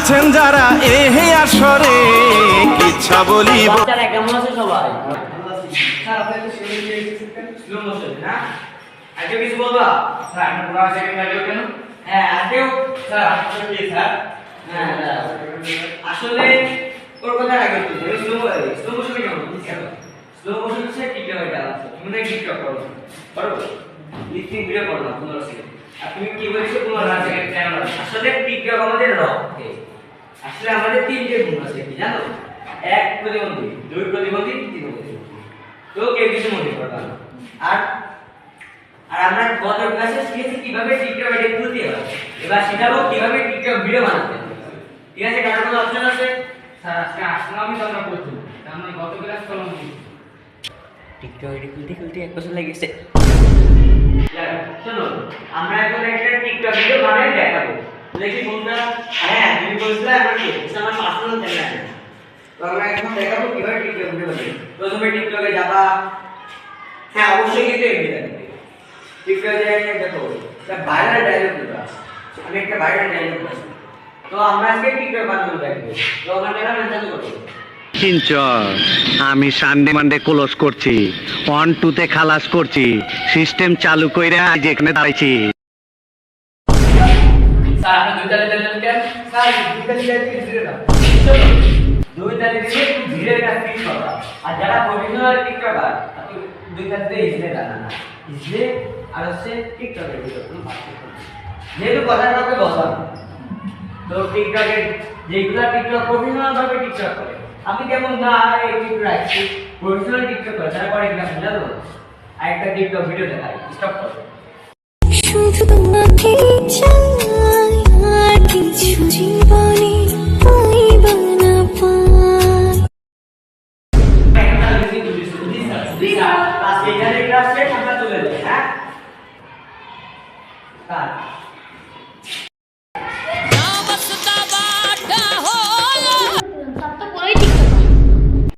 আছেন যারা এহে আসরে ইচ্ছা বলিব। কেমন আছে সবাই? স্লো মোশন না আজকে কিছু বলবা স্যার? আমরা পুরো সেকেন্ড লাগলো কেন? হ্যাঁ আজকেও স্যার আসলে কি স্যার? হ্যাঁ আসলে ওর কথা আগে বলতে স্লো মোশন কেমন বুঝছো? স্লো মোশন হচ্ছে টিকটক এটা আছে। তুমি না টিকটক করো পারো? লিসনিং ভিডিও করো না 15 সেকেন্ড। আর তুমি কি বলছো 15 সেকেন্ড চ্যানেল আসলে টিকটক আমাদের র আসলে আমাদের তিনটে গুণ আছে কি জানো? এক প্রতিবন্ধী, দুই প্রতিবন্ধী, তিন প্রতিবন্ধী। তো কেউ কিছু মনে করবে না। আর আমরা গত ক্লাসে শিখেছি কিভাবে টিকটক আইডি খুলতে হয়। এবার শিখাবো কিভাবে টিকটক ভিডিও বানাতে হয়। ঠিক আছে? কারণ কোনো অপশন আছে? স্যার আজকে আসলামই তো আমরা করছি। আমরা গত ক্লাস করলাম টিকটক আইডি খুলতে এক বছর লেগেছে। শোনো, আমরা এখন একটা টিকটক ভিডিও বানিয়ে দেখাবো। দেখি কোনটা? হ্যাঁ তুমি বলছিলে আমরা কি আমার পার্সোনাল চ্যানেল। তো আমরা এখন দেখাবো কিভাবে টিকটক ভিডিও বানাই। প্রথমে টিকটকে যাবা। হ্যাঁ অবশ্যই কিন্তু এমনি লাগবে। টিকটকে দেখো এটা ভাইরাল ডায়লগ দিবা। আমি একটা ভাইরাল ডায়লগ বলছি। তো আমরা আজকে টিকটক বানাবো দেখবো। তো আমরা ক্যামেরা চালু করব। কিঞ্চর আমি সানডে মানডে ক্লোজ করছি, 1-2 খালাস করছি, সিস্টেম চালু কইরা আজ এখানে দাঁড়াইছি। স্যার আপনি দুই তালে দিলেন কেন? স্যার দুই তালে দিলে ধীরে না। দুই তালে দিলে একটু ধীরে কাজ ঠিক করা। আর যারা প্রফেশনাল টিকটকার আপনি দুই তালে দিলে ইজলে জানা না। ইজলে আর হচ্ছে টিকটকের ভিতর কোনো পার্থক্য নেই। যেহেতু কথা কাউকে বলা তো টিকটকের যেগুলা টিকটক প্রফেশনাল ভাবে টিকটক করে আমি কেমন না এই টিকটক রাখছি প্রফেশনাল টিকটক করে তারা করে কিনা বুঝা দেবো আর একটা টিকটক ভিডিও দেখাই স্টপ করো শুধু তোমাকে চাই আর কিছু জীবনে পাইবা না ক্লাস 8 এর ক্লাস 10 আমরা চলে যাই হ্যাঁ